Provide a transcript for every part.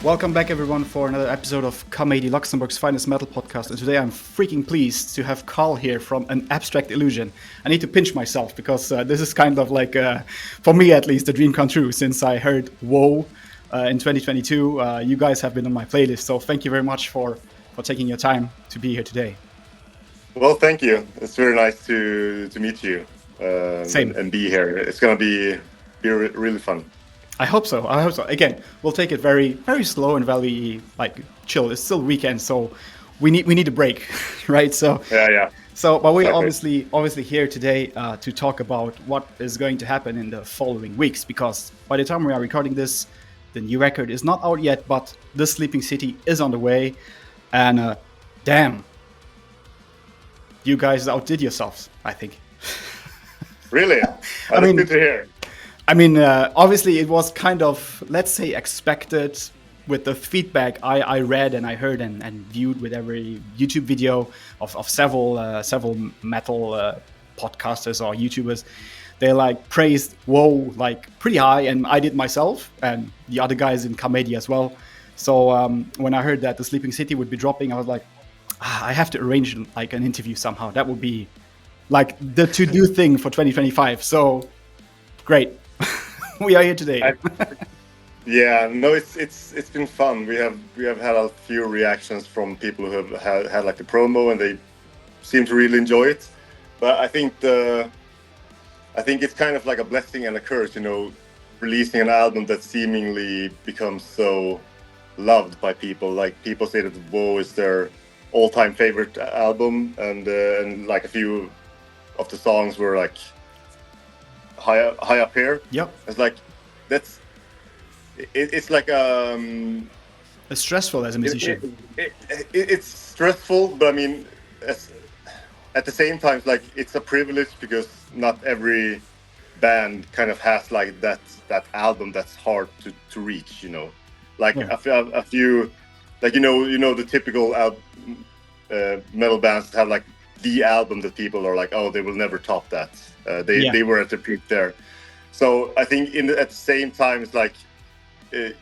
Welcome back, everyone, for another episode of Comedy Luxembourg's finest metal podcast. And today I'm freaking pleased to have Carl here from An Abstract Illusion. I need to pinch myself because this is kind of like, for me at least, a dream come true since I heard Woe in 2022. You guys have been on my playlist, so thank you very much for taking your time to be here today. Well, thank you. It's very nice to meet you Same. and be here. It's gonna be really fun. I hope so. Again, we'll take it very, very slow and very chill. It's still weekend, so we need a break, right? So Yeah. So, but we're Exactly. obviously here today to talk about what is going to happen in the following weeks. Because by the time we are recording this, the new record is not out yet, but The Sleeping City is on the way. And damn, you guys outdid yourselves, I think. Really? I mean, good to hear. Obviously, it was kind of, let's say, expected with the feedback I read and I heard and viewed with every YouTube video of several metal podcasters or YouTubers. They praised Woe pretty high, and I did myself, and the other guys in Comedy as well. So when I heard that The Sleeping City would be dropping, I was like, I have to arrange an interview somehow. That would be the to-do thing for 2025. So great. We are here today. Yeah, no, it's been fun. We have had a few reactions from people who have had the promo, and they seem to really enjoy it. But I think it's kind of like a blessing and a curse, releasing an album that seemingly becomes so loved by people. Like, people say that Woe is their all-time favorite album, and a few of the songs were high up here. Yep. It's it's stressful as a musician. It's stressful, but I mean, at the same time, it's a privilege because not every band kind of has that album that's hard to reach. Yeah. A few, the typical metal bands that have the album that people are oh, they will never top that. They were at the peak there. So I think at the same time, it's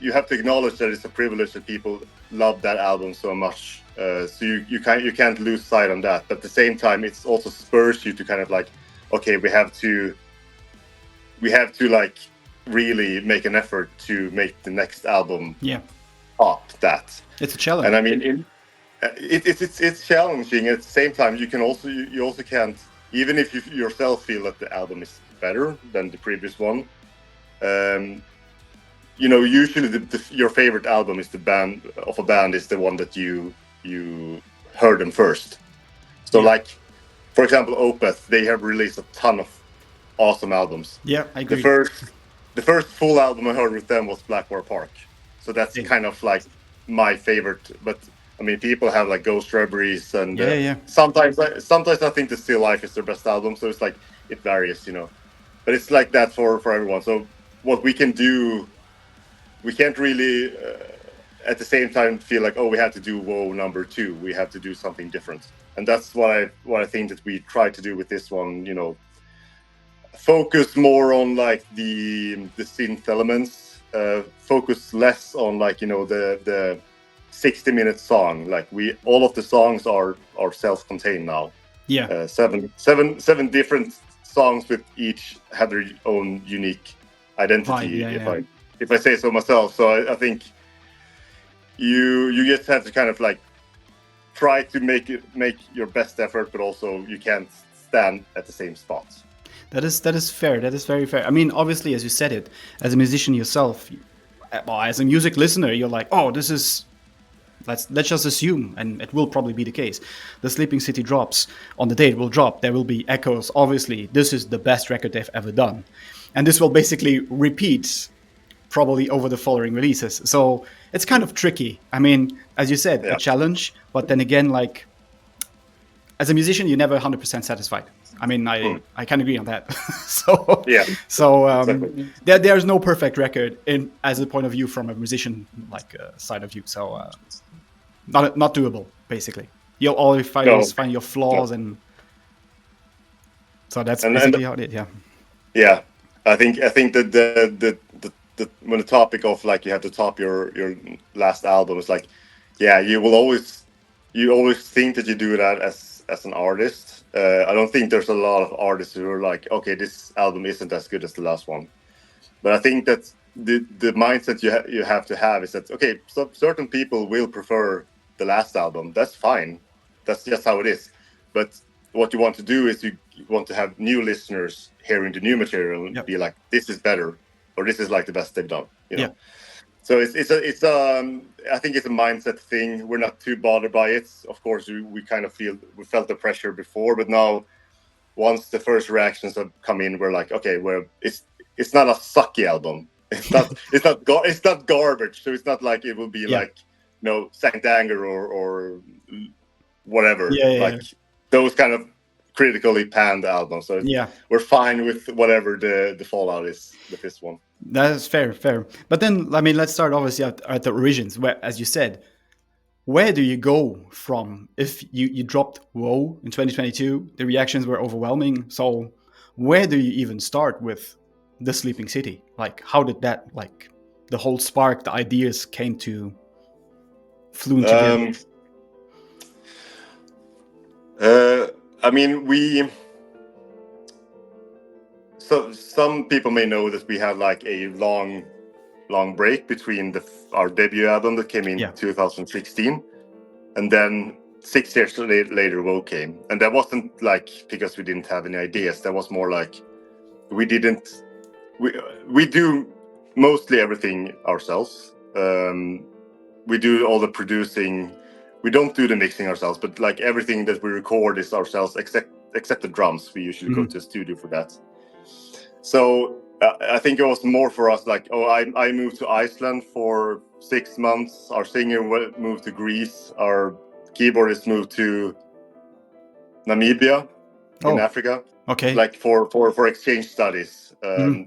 you have to acknowledge that it's a privilege that people love that album so much. So you can't lose sight on that. But at the same time, it's also spurs you to kind of okay, we have to really make an effort to make the next album top that. It's a challenge. And I mean, it's challenging. At the same time, you also can't, even if you yourself feel that the album is better than the previous one. Usually your favorite album is the band is the one that you heard them first. So for example, Opeth, they have released a ton of awesome albums. Yeah, I agree. The first full album I heard with them was Blackmore Park. So that's kind of my favorite. But I mean, people have Ghost Reveries, and sometimes I think the Still Life is their best album. So it's it varies, But it's like that for everyone. So what we can do, we can't really at the same time feel oh, we have to do Woe number 2. We have to do something different, and that's what I think that we try to do with this one. Focus more on the synth elements. Focus less on the 60-minute song. All of the songs are self-contained now. Yeah. 7 different songs with each have their own unique identity. If I say so myself. So I think you just have to kind of try to make your best effort, but also you can't stand at the same spot. That is fair. That is very fair. I mean, obviously, as you said it, as a musician yourself, as a music listener, you're oh, this is. Let's just assume, and it will probably be the case. The Sleeping City drops on the day it will drop. There will be echoes. Obviously, this is the best record they've ever done, and this will basically repeat probably over the following releases. So it's kind of tricky. I mean, as you said, a challenge, but then again, as a musician, you're never 100% satisfied. I mean, I can agree on that. Exactly. There's no perfect record as a point of view from a musician side of view. So not doable, basically. You'll always find your flaws, and so that's basically how it is. Yeah. Yeah, I think that the when the topic of like you have to top your last album is like, yeah, you always think that you do that as an artist. I don't think there's a lot of artists who are like, okay, this album isn't as good as the last one. But I think that the mindset you have to have is that, okay, so certain people will prefer the last album. That's fine. That's just how it is. But what you want to do is you want to have new listeners hearing the new material and Yep. be like, this is better, or this is like the best they've done. You know. Yeah. So it's I think it's a mindset thing. We're not too bothered by it. Of course, we kind of we felt the pressure before, but now once the first reactions have come in, we're like, okay, it's not a sucky album. It's not garbage. So it's not like it will be Yeah. like, you know, Saint Anger or whatever. Yeah, yeah, like those kind of critically panned albums. So yeah. we're fine with whatever the fallout is with this one. That is fair. But then, I mean, let's start obviously at the origins, where, as you said, where do you go from? If you dropped Woe in 2022, the reactions were overwhelming. So where do you even start with The Sleeping City? Like, how did that, like, the whole spark, the ideas came to flew together? I mean, so some people may know that we had like a long break between our debut album that came in 2016, and then 6 years later Woe came. And that wasn't like because we didn't have any ideas. That was more like we do mostly everything ourselves. We do all the producing. We don't do the mixing ourselves, but like everything that we record is ourselves, except the drums. We usually go to a studio for that. So I think it was more for us like, oh, I moved to Iceland for 6 months. Our singer moved to Greece. Our keyboardist moved to Namibia in Africa. Okay. Like for exchange studies.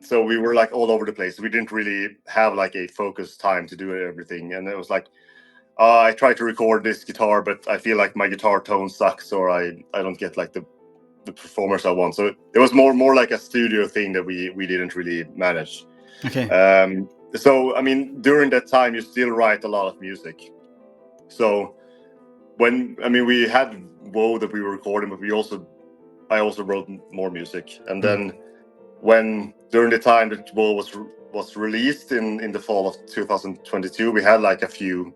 So we were like all over the place. We didn't really have like a focused time to do everything. And it was like, I tried to record this guitar, but I feel like my guitar tone sucks, or I don't get like the performers I want. So it was more like a studio thing that we didn't really manage. Okay. So I mean, during that time, you still write a lot of music. So we had Woe that we were recording, but I also wrote more music. And then when during the time that Woe was released in the fall of 2022, we had like a few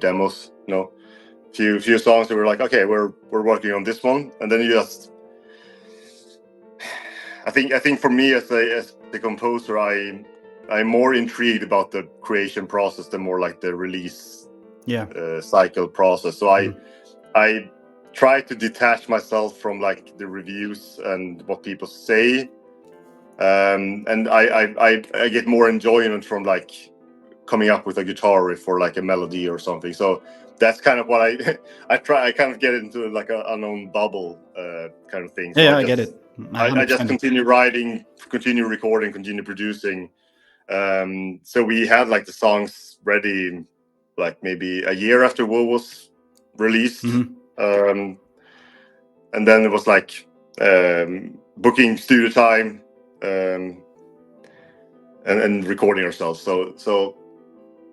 demos, you know, few songs that were like, okay, we're working on this one. And then you just, I think for me as the composer, I'm more intrigued about the creation process than more like the release cycle process. So I try to detach myself from like the reviews and what people say, and I get more enjoyment from like coming up with a guitar riff or like a melody or something. So that's kind of what I kind of get into like an own bubble kind of thing. So I get it. I just continue writing, continue recording, continue producing. So we had like the songs ready like maybe a year after Woe was released. And then it was like booking studio time and recording ourselves. So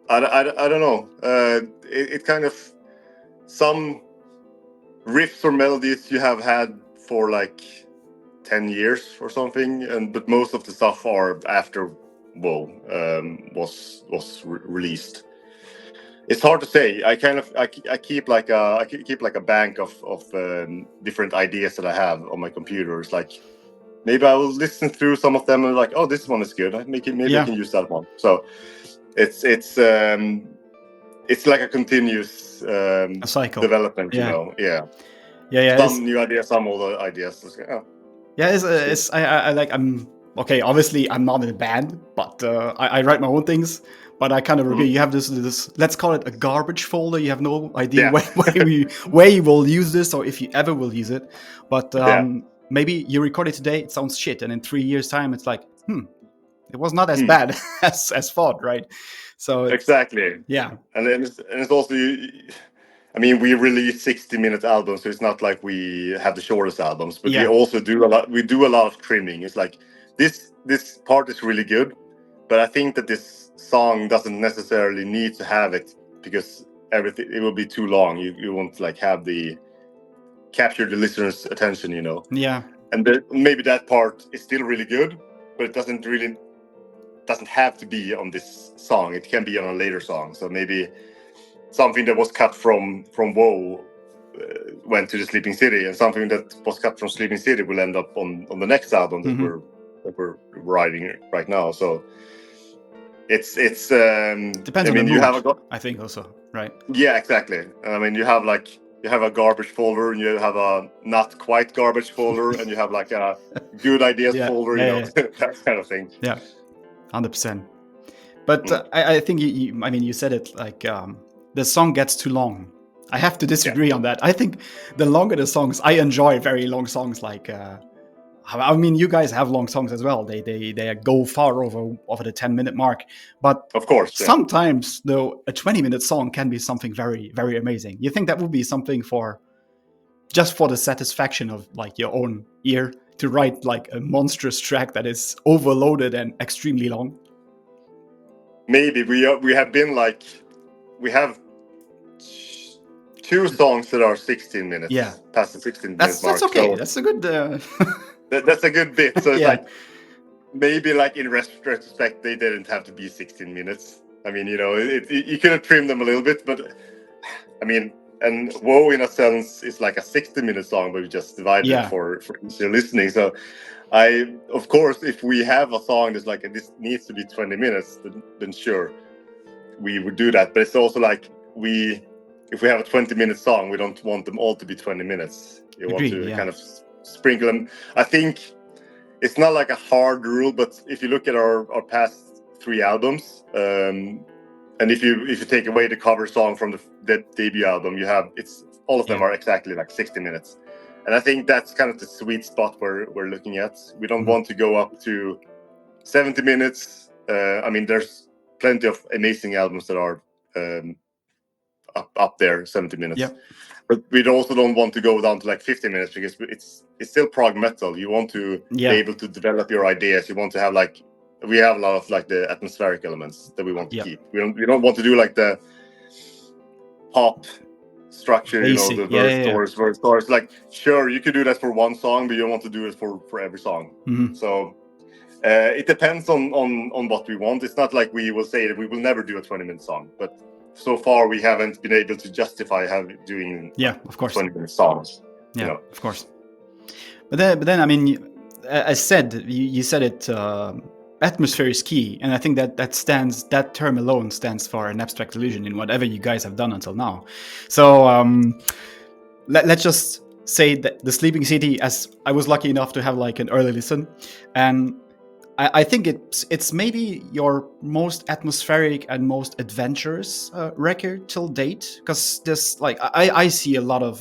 I don't know. It kind of, some riffs or melodies you have had for like 10 years or something, but most of the stuff are after Woe was released. It's hard to say. I keep like a bank of different ideas that I have on my computer. It's like maybe I will listen through some of them and like, oh, this one is good. Maybe I can use that one. So it's like a continuous a cycle development, you know. Yeah. Some new ideas, some older ideas. I like, I'm okay. Obviously, I'm not in a band, but I write my own things. But I kind of agree. You have this, let's call it a garbage folder. You have no idea where you will use this, or if you ever will use it. But maybe you record it today, it sounds shit, and in 3 years' time, it's like, it was not as bad as thought, right? So exactly. Yeah. And it's also, I mean, we release 60-minute albums, so it's not like we have the shortest albums, but we also do a lot. We do a lot of trimming. It's like this part is really good, but I think that this song doesn't necessarily need to have it, because everything, it will be too long. You won't like have the capture the listener's attention, you know. Yeah. And maybe that part is still really good, but it doesn't have to be on this song. It can be on a later song. So maybe something that was cut from WoW went to the Sleeping City, and something that was cut from Sleeping City will end up on the next album that we're writing right now. So it's Depends on the mood, I think also, right? Yeah, exactly. I mean, you have a garbage folder, and you have a not quite garbage folder, and you have like a good ideas folder, you know, that kind of thing. Yeah, 100%. But I think you said it like the song gets too long. I have to disagree on that. I think the longer the songs, I enjoy very long songs. Like I mean, you guys have long songs as well. They go far over the 10-minute mark. But of course, sometimes though, a 20-minute song can be something very, very amazing. You think that would be something just for the satisfaction of like your own ear to write like a monstrous track that is overloaded and extremely long? Maybe we have been like, we have 2 songs that are 16 minutes. Yeah, past the 16 minute mark. That's okay. So that's a good. That's a good bit. So it's like, maybe like in retrospect, they didn't have to be 16 minutes. I mean, you know, you could have trimmed them a little bit, but I mean, and WoW in a sense is like a 60-minute song, but we just divided it for easier listening. So of course, if we have a song that's like, this needs to be 20 minutes, then sure, we would do that. But it's also like, if we have a 20-minute song, we don't want them all to be 20 minutes. You want to kind of sprinkle them. I think it's not like a hard rule, but if you look at our past 3 albums, and if you take away the cover song from the debut album, all of them are exactly like 60 minutes. And I think that's kind of the sweet spot we're looking at. We don't want to go up to 70 minutes. I mean, there's plenty of amazing albums that are up there 70 minutes. Yeah. But we also don't want to go down to like 50 minutes, because it's still prog metal. You want to be able to develop your ideas. You want to have we have a lot of like the atmospheric elements that we want to keep. We don't want to do like the pop structure, basic, you know, the verse chorus. Like, sure, you could do that for one song, but you don't want to do it for every song. So it depends on what we want. It's not like we will say that we will never do a 20-minute song, but so far we haven't been able to justify doing of course 20-minute songs. Yeah, of course. But then I mean, as said, you said it. Atmosphere is key, and I think that term alone stands for an abstract illusion in whatever you guys have done until now. So let's just say that the Sleeping City, as I was lucky enough to have like an early listen, and I think it's maybe your most atmospheric and most adventurous record till date, because there's like I see a lot of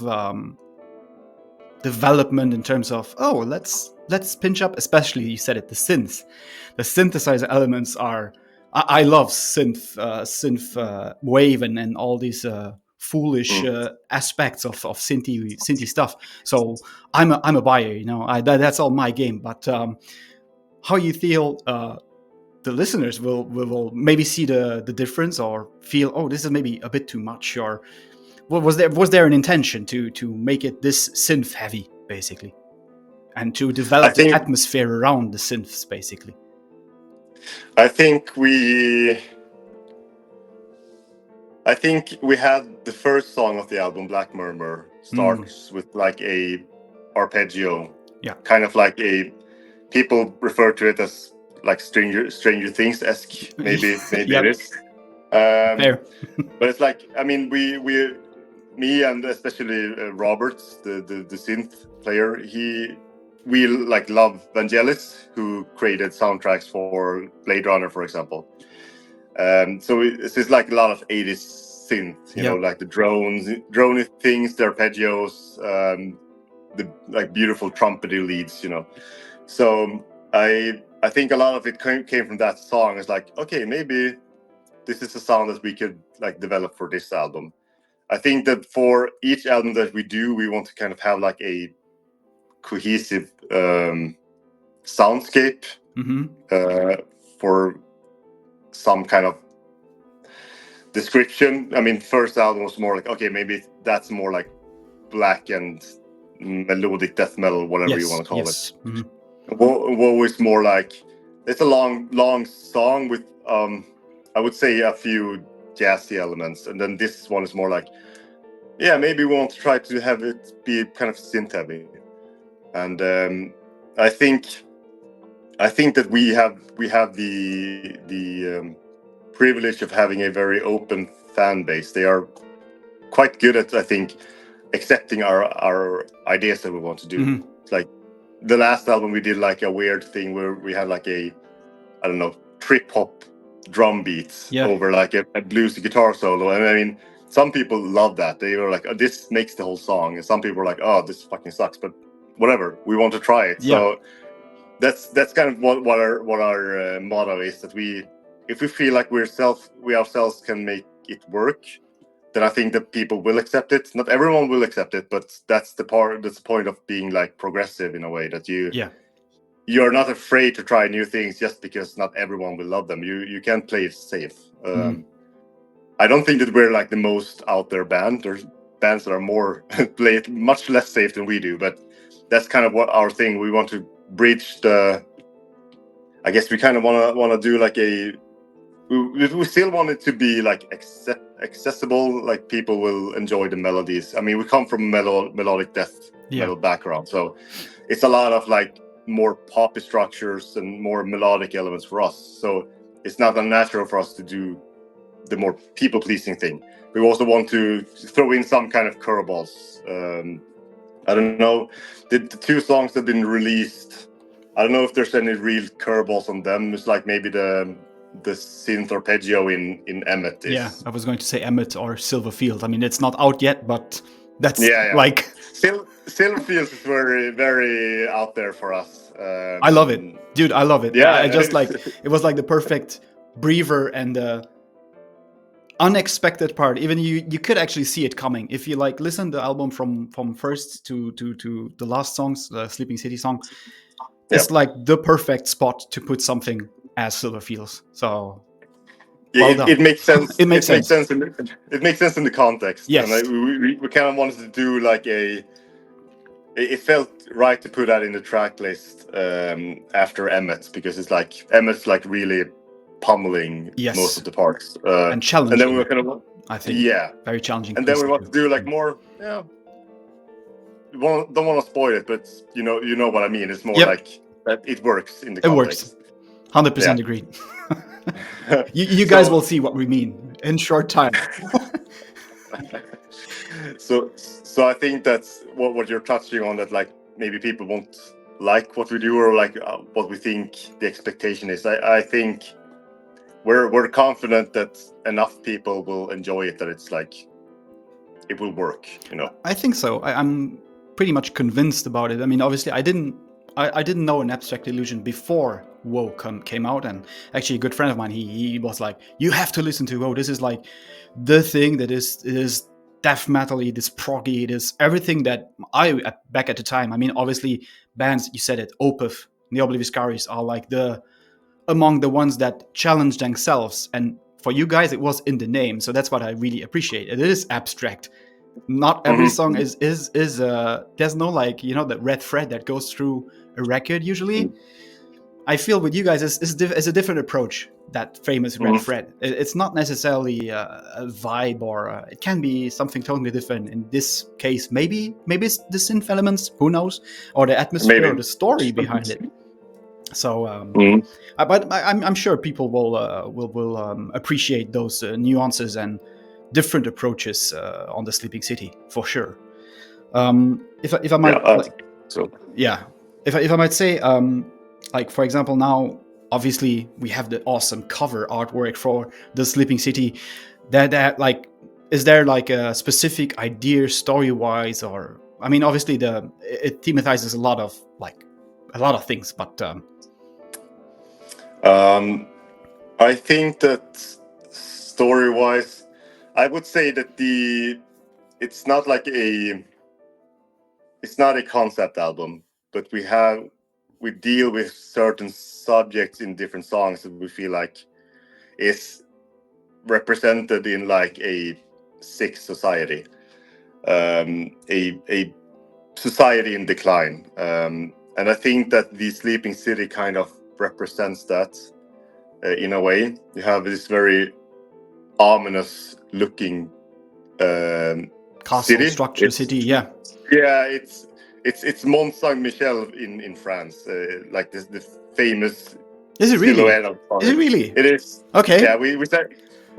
development in terms of let's pinch up, especially you said it, the synthesizer elements are. I love synth wave and all these foolish aspects of synthy stuff. So I'm a buyer, you know. That's all my game, but. How you feel the listeners will maybe see the difference, or feel, this is maybe a bit too much, or was there an intention to make it this synth heavy, basically, and to develop the atmosphere around the synths, basically? I think we had the first song of the album, Black Murmur, starts with like a arpeggio, kind of like people refer to it as like Stranger Things-esque, maybe it is. Fair. But it's like, I mean, me and especially Robert, the synth player, we like love Vangelis, who created soundtracks for Blade Runner, for example. So it's like a lot of 80s synth, you know, like the drony things, the arpeggios, the like beautiful trumpety leads, you know. So I think a lot of it came from that song. It's like, okay, maybe this is a sound that we could like develop for this album. I think that for each album that we do, we want to kind of have like a cohesive soundscape for some kind of description. I mean, first album was more like, okay, maybe that's more like black and melodic death metal, whatever you want to call it. Mm-hmm. Woe is more like, it's a long song with I would say a few jazzy elements, and then this one is more like, yeah, maybe we want to try to have it be kind of synth heavy. And I think that we have the privilege of having a very open fan base. They are quite good at, I think, accepting our ideas that we want to do. Mm-hmm. It's like the last album we did like a weird thing where we had like a, I don't know, trip hop drum beats over like a bluesy guitar solo. And I mean, some people love that. They were like, oh, this makes the whole song. And some people are like, oh, this fucking sucks, but whatever, we want to try it. So that's kind of what our motto is, that if we feel like we ourselves can make it work, then I think that people will accept it. Not everyone will accept it, but that's the point of being like progressive in a way, that you're not afraid to try new things just because not everyone will love them. You can't play it safe. I don't think that we're like the most out there band. There's bands that are more play it much less safe than we do, but that's kind of what our thing. We want to bridge the. I guess we kind of want to do like we still want it to be like accessible. Like people will enjoy the melodies. I mean, we come from a melodic death metal background, so it's a lot of like more poppy structures and more melodic elements for us. So it's not unnatural for us to do the more people-pleasing thing. We also want to throw in some kind of curveballs. I don't know, the 2 songs that have been released, I don't know if there's any real curveballs on them. It's like maybe the synth arpeggio in Emmet is... Yeah, I was going to say Emmet or Silverfield. I mean, it's not out yet, but that's like... Silverfield is very, very out there for us. I love it. Dude, I love it. Yeah. I just like... It was like the perfect breather and unexpected part. Even you could actually see it coming if you like listen to the album from first to the last songs, the Sleeping City song. It's like the perfect spot to put something as Silverfields. So it makes sense. It makes sense. It makes sense in the context. Yes. And we kind of wanted to do like it felt right to put that in the track list after Emmet, because it's like Emmet's like really pummeling most of the parts and challenging. And then we were kind of, I think, very challenging. And then we want to do like more, don't want to spoil it, but you know what I mean. It's more like that it works in the context. It works. 100% agree. you guys will see what we mean in short time. So I think that's what you're touching on, that like maybe people won't like what we do, or like what we think the expectation is. I think we're confident that enough people will enjoy it, that it's like it will work, I think so. I'm pretty much convinced about it. I mean, obviously I didn't know an Abstract Illusion before Woe came out, and actually a good friend of mine, he was like, you have to listen to Woe. This is like the thing that is death metal-y, this proggy, it is everything that back at the time. I mean, obviously bands, you said it, Opeth, Neobli Viscaris are like among the ones that challenge themselves, and for you guys it was in the name, so that's what I really appreciate. It is abstract. Not every song is there's no like, the red thread that goes through a record usually. I feel with you guys is a different approach, that famous red thread. It's not necessarily a vibe, or it can be something totally different. In this case, maybe it's the synth elements, who knows, or the atmosphere, or the story behind it. So, but I'm sure people will appreciate those nuances and different approaches on the Sleeping City, for sure. If I might, if I might say, like for example, now obviously we have the awesome cover artwork for the Sleeping City. That like, is there like a specific idea story-wise, or I mean, obviously it thematizes a lot of things, but I think that story-wise, I would say that it's not a concept album, but we deal with certain subjects in different songs that we feel like is represented in like a sick society, a society in decline, and I think that the Sleeping City kind of represents that in a way. You have this very ominous looking Castle city. structure city, yeah. Yeah, it's Mont Saint Michel in France, like this the famous. Is it really? silhouette of Is it really? It is. Okay. Yeah, we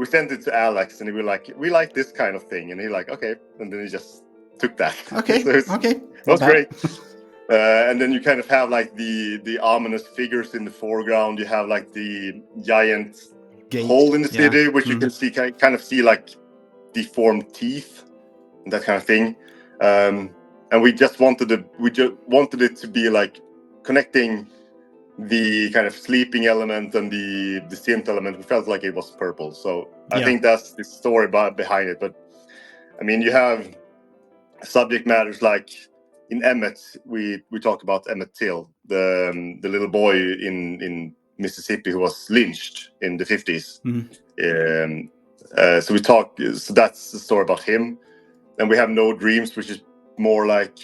sent it to Alex, and we were like, we like this kind of thing, and he like, okay, and then he just took that. Okay. So Okay. That was great. And then you kind of have like the ominous figures in the foreground. You have like the giant Gate, hole in the yeah. city, which you can see kind of see like deformed teeth and that kind of thing. And we just wanted it to be like connecting the kind of sleeping element and the synth element. We felt like it was purple, so I think that's the story behind it. But I mean, you have subject matters like in Emmett, we talk about Emmett Till, the little boy in Mississippi who was lynched in the 50s. So we talk. So that's the story about him. And we have No Dreams, which is more like,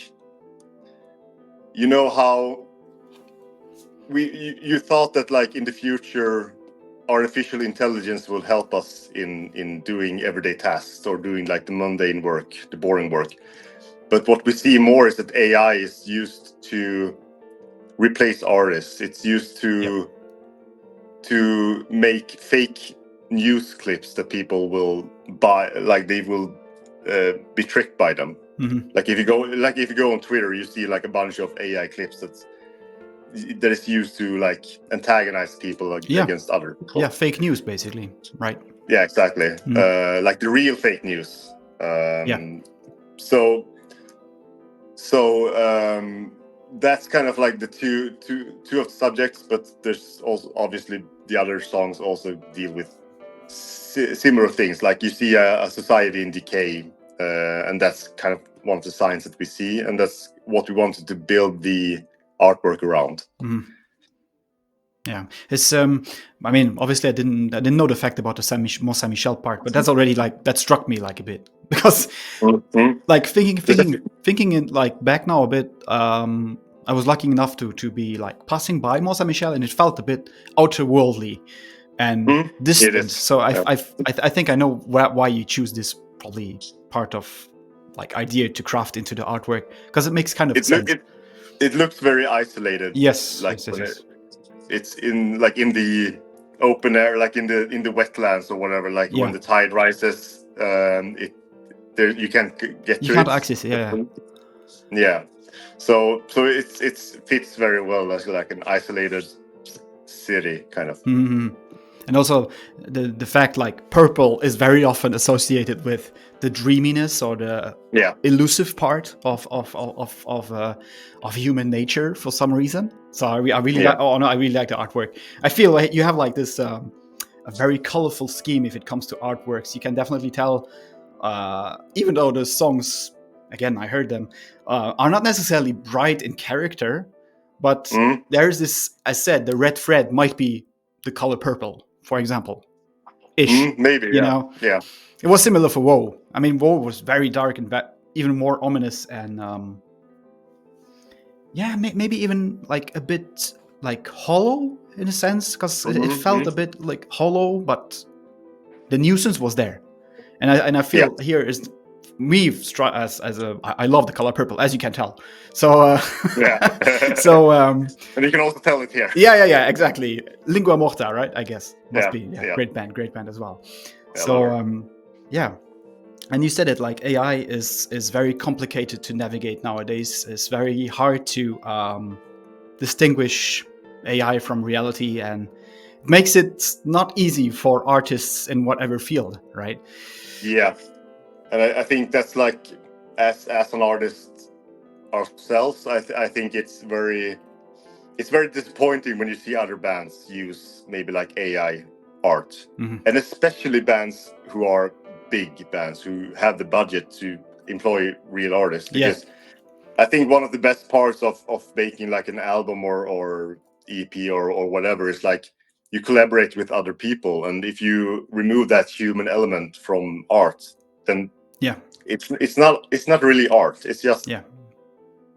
you know how you thought that like in the future artificial intelligence will help us in doing everyday tasks or doing like the mundane work, the boring work. But what we see more is that AI is used to replace artists. It's used to make fake news clips that people will buy, like they will be tricked by them. Like if you go on Twitter, you see like a bunch of AI clips that is used to like antagonize people against other people. Yeah, fake news basically, right? Yeah, exactly. Like the real fake news. So that's kind of like the two of the subjects, but there's also obviously the other songs also deal with similar things. Like you see a society in decay, and that's kind of one of the signs that we see, and that's what we wanted to build the artwork around. Yeah, it's I mean, obviously I didn't know the fact about the Mont Saint Michel part, but that's already like that struck me like a bit because like thinking it like back now a bit. I was lucky enough to be like passing by Mont Saint Michel, and it felt a bit outerworldly and distant. So I think I know why you choose this probably part of like idea to craft into the artwork, because it makes kind of sense. It looks very isolated. Yes, like yes. It's in the open air, like in the wetlands or whatever. Like when the tide rises, you can't get to it. You can't access it. Yeah. So it fits very well as like an isolated city kind of. And also the fact like purple is very often associated with the dreaminess or the elusive part of human nature for some reason. So I really like the artwork. I feel like you have like this a very colorful scheme if it comes to artworks. You can definitely tell, even though the songs, again, I heard them, are not necessarily bright in character, but there's this, I said, the red thread might be the color purple, for example, maybe, you know. It was similar for Woe. I mean, Woe was very dark and even more ominous, and maybe even like a bit like hollow in a sense, because it felt a bit like hollow, but the nuisance was there. And I feel here is me I love the color purple, as you can tell. So so and you can also tell it here. Yeah, exactly. Lingua Morta, right? I guess must be. Great band as well. So and you said it, like AI is very complicated to navigate nowadays. It's very hard to distinguish AI from reality, and it makes it not easy for artists in whatever field, right? Yeah. And I think that's like, as an artist ourselves, I think it's very disappointing when you see other bands use maybe like AI art, and especially bands who are big bands who have the budget to employ real artists. Because I think one of the best parts of making like an album or EP or whatever is like you collaborate with other people, and if you remove that human element from art, then Yeah. it's not really art. It's just Yeah.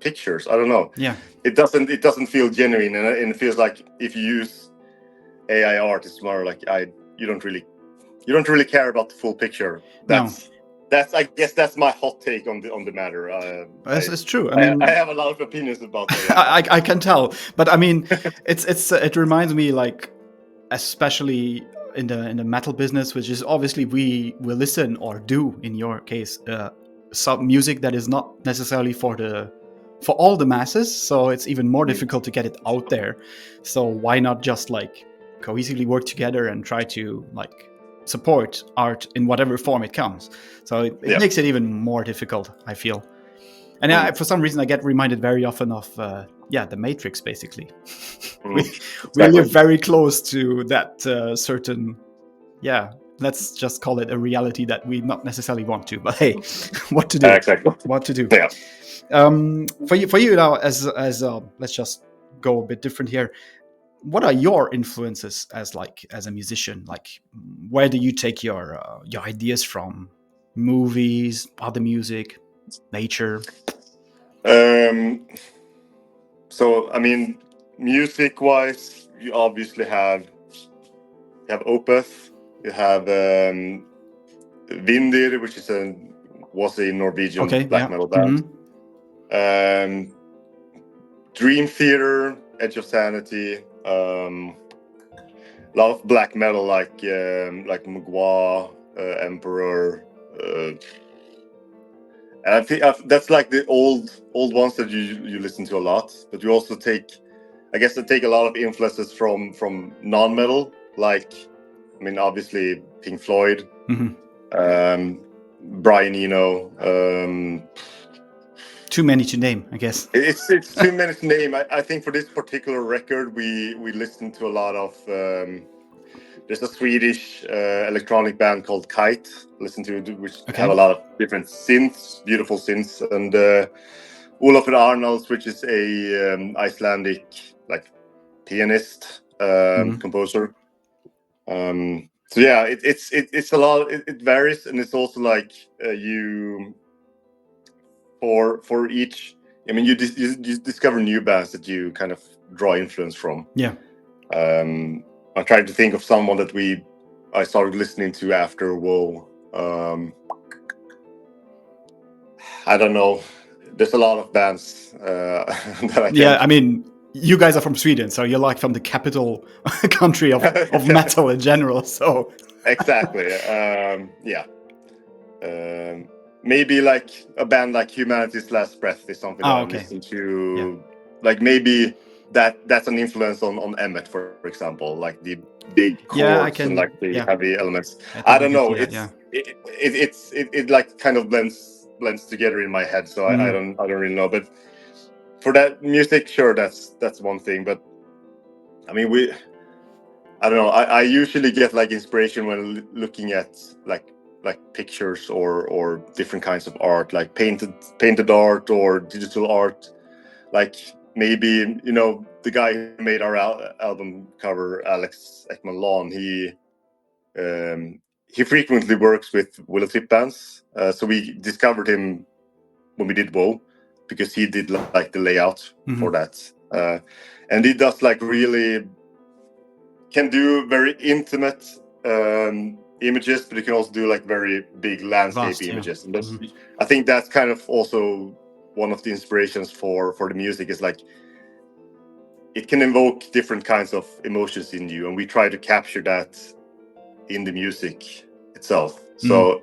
pictures. I don't know. Yeah. It doesn't feel genuine, and it feels like if you use AI art, it's more like you don't really care about the full picture. No. That's I guess that's my hot take on the matter. It's true. I mean, I have a lot of opinions about AI. I can tell, but I mean, it reminds me, like, especially in the metal business, which is obviously we will listen, or do in your case, some music that is not necessarily for all the masses, so it's even more difficult to get it out there. So why not just like cohesively work together and try to like support art in whatever form it comes? So it makes it even more difficult, I feel. And for some reason, I get reminded very often of the Matrix. Basically, we live very close to that certain, let's just call it a reality that we not necessarily want to. But hey, what to do? Exactly. What to do? Yeah. For you now, as let's just go a bit different here. What are your influences as a musician? Like, where do you take your ideas from? Movies, other music, nature. So I mean, music-wise, you obviously have Opeth, you have Vindir, which was a Norwegian black metal band. Dream Theater, Edge of Sanity, a lot of black metal like Mugwa, Emperor. And I think that's like the old ones that you listen to a lot. But you also take a lot of influences from non-metal, like, I mean, obviously Pink Floyd, Brian Eno. Too many to name, I guess. It's too many to name. I think for this particular record, we listened to a lot of. There's a Swedish electronic band called Kite. Listen to which have a lot of different synths, beautiful synths, and Olafur Arnalds, which is a Icelandic like pianist, composer. So yeah, it's a lot. It varies, and it's also like for each. I mean, you discover new bands that you kind of draw influence from. Yeah. I tried to think of someone that I started listening to after Woe. I don't know. There's a lot of bands that I can. Yeah, I mean, you guys are from Sweden, so you're like from the capital country of metal in general. So exactly, maybe like a band like Humanity's Last Breath is something that I'm listening to. Yeah. Like maybe that's an influence on Emmet, for example, like the big chords and like the heavy elements. I don't know. It like kind of blends together in my head, so I don't really know. But for that music, sure, that's one thing. But I mean, I don't know. I usually get like inspiration when looking at like pictures or different kinds of art, like painted art or digital art. Like maybe, the guy who made our album cover, Alex Ekman Lawn, he frequently works with Willow Tip bands. So we discovered him when we did Woe, because he did like the layout for that. And he does like really can do very intimate images, but you can also do like very big landscape images. And I think that's kind of also one of the inspirations for the music, is like it can evoke different kinds of emotions in you, and we try to capture that in the music itself. So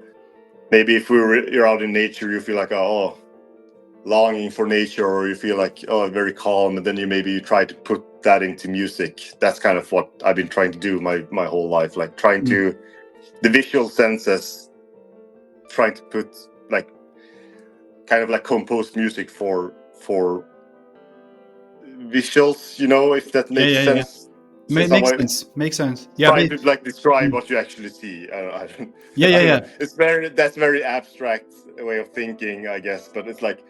maybe if you're out in nature, you feel like longing for nature, or you feel like very calm, and then you try to put that into music. That's kind of what I've been trying to do my whole life, like trying to the visual senses, trying to put like kind of like compose music for visuals, if that makes sense. Makes sense. Yeah, trying to like describe what you actually see. I don't know. That's very abstract way of thinking, I guess, but it's like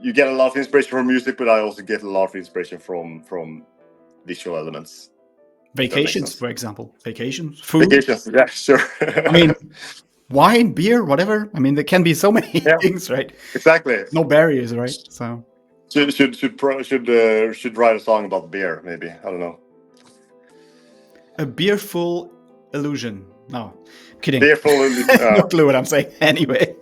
you get a lot of inspiration from music, but I also get a lot of inspiration from visual elements. Vacations, sense. for example. Vacations, food. Vacations, yeah, sure. I mean, wine, beer, whatever. I mean, there can be so many Yeah. things, right? Exactly. No barriers, right? So should write a song about beer, maybe. I don't know. a beerful illusion. No, kidding. Beerful. No clue what I'm saying. Anyway,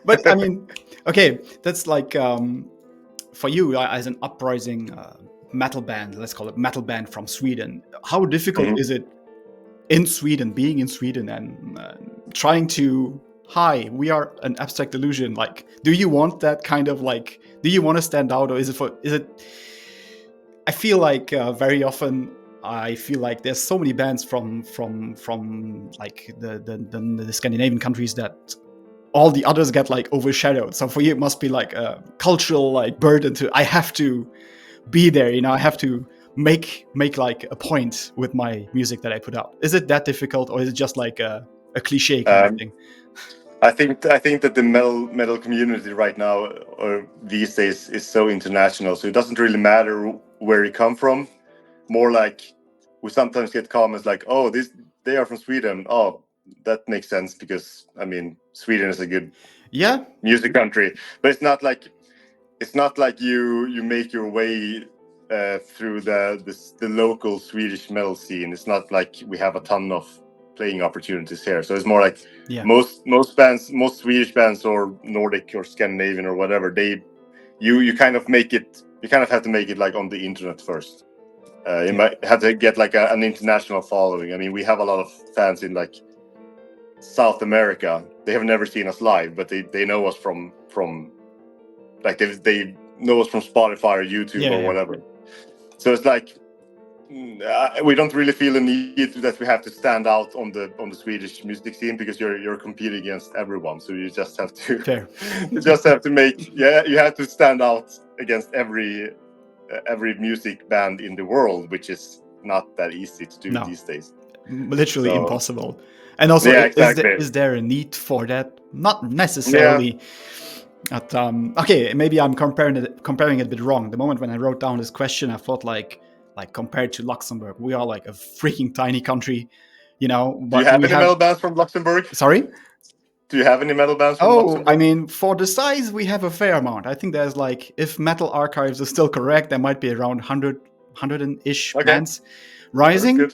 but I mean, okay, that's like for you as an uprising metal band. Let's call it metal band from Sweden. How difficult is it in Sweden, being in Sweden, and trying to? Hi, we are an abstract illusion. Like, do you want that kind of like? Do you want to stand out, or is it? I feel like very often I feel like there's so many bands from like the Scandinavian countries that all the others get like overshadowed. So for you, it must be like a cultural like burden to. I have to be there. You know, I have to make like a point with my music that I put out. Is it that difficult, or is it just like a cliche kind of thing? I think that the metal community right now or these days is so international, so it doesn't really matter where you come from. More like we sometimes get comments like, "Oh, they are from Sweden." Oh, that makes sense because I mean Sweden is a good music country, but it's not like you make your way through the local Swedish metal scene. It's not like we have a ton of playing opportunities here, so it's more like most bands, most Swedish bands or Nordic or Scandinavian or whatever, you kind of have to make it like on the internet first. You might have to get like an international following. I mean, we have a lot of fans in like South America. They have never seen us live, but they know us from like they know us from Spotify or YouTube or whatever. So it's like we don't really feel the need that we have to stand out on the Swedish music scene because you're competing against everyone. So you just have to you have to stand out against every music band in the world, which is not that easy to do these days. Literally impossible. And also, is there a need for that? Not necessarily. But, okay, maybe I'm comparing it a bit wrong. The moment when I wrote down this question, I thought like compared to Luxembourg, we are like a freaking tiny country, you know. But do you have any metal bands from Luxembourg? Sorry? Do you have any metal bands from Luxembourg? I mean, for the size, we have a fair amount. I think there's like, if Metal Archives is still correct, there might be around 100-ish bands rising.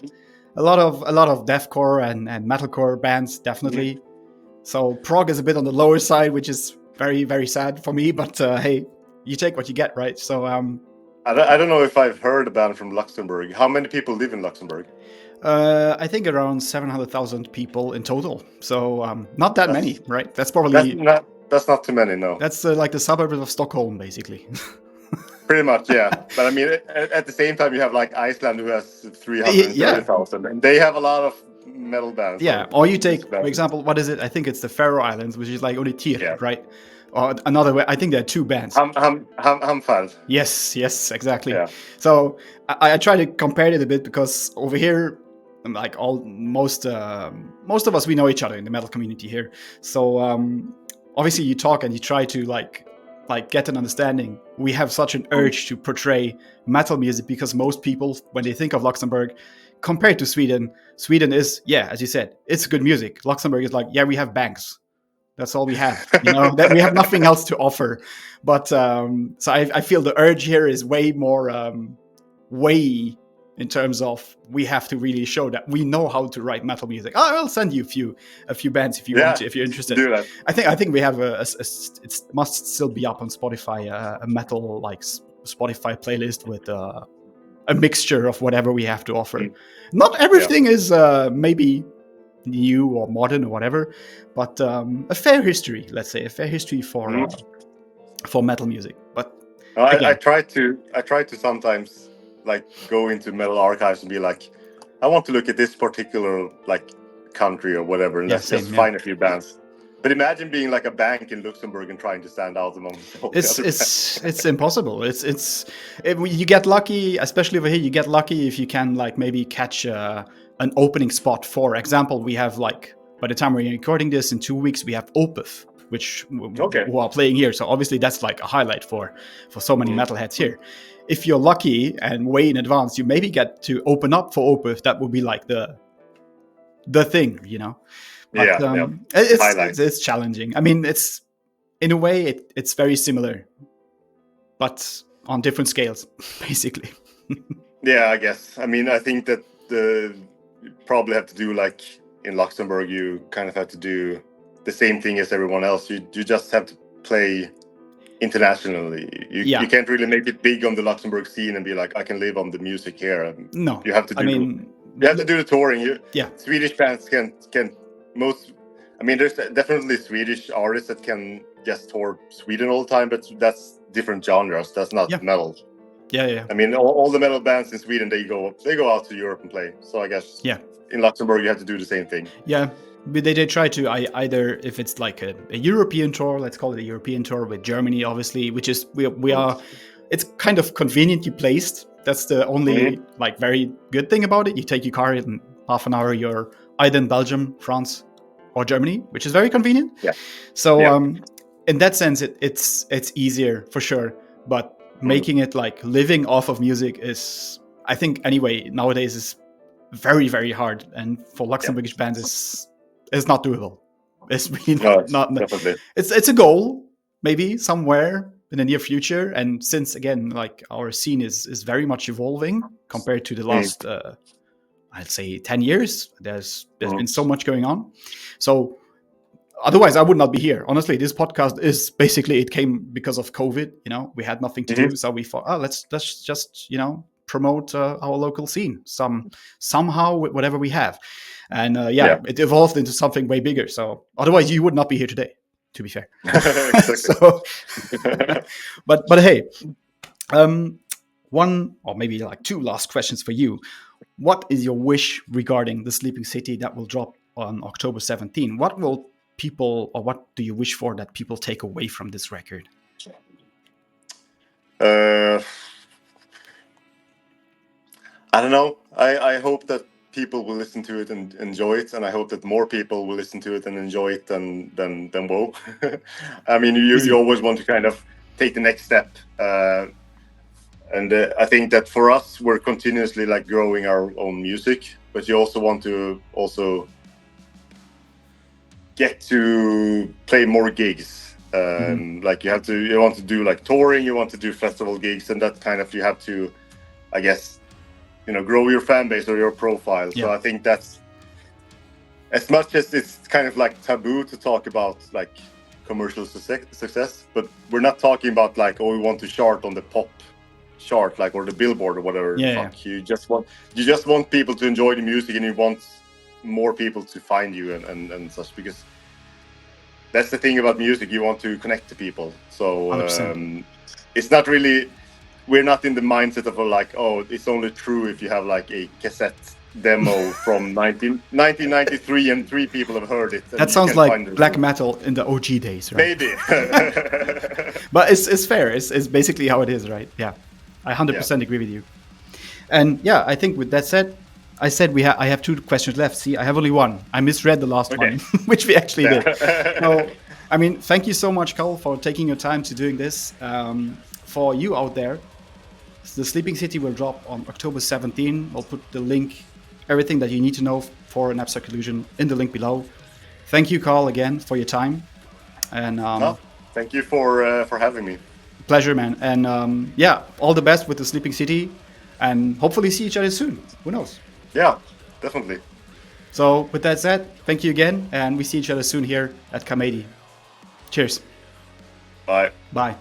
A lot of deathcore and metalcore bands, definitely. So prog is a bit on the lower side, which is very, very sad for me. But hey, you take what you get, right? So I don't know if I've heard a band from Luxembourg. How many people live in Luxembourg? I think around 700,000 people in total. So not that many, right? That's probably that's not too many. No, that's like the suburbs of Stockholm, basically. Pretty much, yeah. But I mean, at the same time, you have like Iceland, who has 330,000, and they have a lot of metal bands. Yeah, or you take, for example, what is it? I think it's the Faroe Islands, which is like only Tyr, right? Or another way, I think there are two bands. Hamfall. Yes, exactly. Yeah. So I try to compare it a bit because over here, like most of us, we know each other in the metal community here. So obviously, you talk and you try to like get an understanding. We have such an urge to portray metal music because most people, when they think of Luxembourg, compared to Sweden is, as you said, it's good music. Luxembourg is like, we have banks. That's all we have, you know, that we have nothing else to offer. But so I feel the urge here is way more, in terms of we have to really show that we know how to write metal music. I'll send you a few bands if you want to, if you're interested. Do that. I think we have it must still be up on Spotify, a metal like Spotify playlist with a mixture of whatever we have to offer. Not everything is maybe new or modern or whatever, but a fair history, let's say, for metal music. But I try to sometimes like go into Metal Archives and be like, I want to look at this particular like country or whatever, and let's just find a few bands. But imagine being like a bank in Luxembourg and trying to stand out among it's impossible. You get lucky, especially over here. You get lucky if you can like maybe catch an opening spot. For example, we have like, by the time we're recording this in 2 weeks, we have Opeth which Okay. who are playing here. So obviously that's like a highlight for so many metalheads here. If you're lucky and way in advance, you maybe get to open up for Opeth. That would be like the thing, you know. But it's challenging. I mean, it's in a way it's very similar, but on different scales, basically. Yeah, I guess. I mean, I think that you probably have to do like in Luxembourg. You kind of have to do the same thing as everyone else. You just have to play internationally. You can't really make it big on the Luxembourg scene and be like, I can live on the music here. No, you have to do. You have to do the touring. Swedish bands can most. I mean, there's definitely Swedish artists that can just tour Sweden all the time, but that's different genres. That's not metal. Yeah. I mean, all the metal bands in Sweden, they go out to Europe and play. So I guess in Luxembourg you have to do the same thing. Yeah, but they try to either, if it's like a European tour, let's call it a European tour with Germany, obviously, which is we are. It's kind of conveniently placed. That's the only like very good thing about it. You take your car in half an hour, you're either in Belgium, France, or Germany, which is very convenient. Yeah. So in that sense, it's easier for sure, but making it like living off of music is, I think anyway, nowadays is very, very hard, and for Luxembourgish bands is not doable. It's really not definitely. It's a goal maybe somewhere in the near future, and since again like our scene is very much evolving compared to the last I'd say 10 years. There's been so much going on, so otherwise I would not be here. Honestly, this podcast is basically, it came because of COVID. You know, we had nothing to do, so we thought, let's just promote our local scene somehow with whatever we have, and it evolved into something way bigger. So otherwise you would not be here today, to be fair. So, but hey, one or maybe like two last questions for you. What is your wish regarding The Sleeping City that will drop on October 17? What will people, or what do you wish for that people take away from this record? I don't know. I hope that people will listen to it and enjoy it, and I hope that more people will listen to it and enjoy it than Woe. I mean, you always want to kind of take the next step, and I think that for us, we're continuously like growing our own music, but you also want to get to play more gigs. Like you want to do like touring, you want to do festival gigs, and that kind of, you have to, I guess, grow your fan base or your profile. So I think that's, as much as it's kind of like taboo to talk about like commercial success, but we're not talking about like, we want to chart on the pop chart, like, or the Billboard or whatever. You just want people to enjoy the music, and you want more people to find you and such, because that's the thing about music. You want to connect to people. So it's not really, we're not in the mindset of like, it's only true if you have like a cassette demo from 1993 and 3 people have heard it. That sounds like black metal in the OG days, right? Maybe. But it's fair. It's basically how it is, right? Yeah, I 100% agree with you. And I think with that said, I said I have 2 questions left. See, I have only one. I misread the last one, which we actually did. So, I mean, thank you so much, Carl, for taking your time to doing this. For you out there, The Sleeping City will drop on October 17. I'll put the link, everything that you need to know for an Abstract Illusion in the link below. Thank you, Carl, again for your time. And thank you for having me. Pleasure, man. And all the best with The Sleeping City, and hopefully see each other soon. Who knows? Yeah, definitely. So with that said, thank you again, and we see each other soon here at Kamedi. Cheers. Bye. Bye.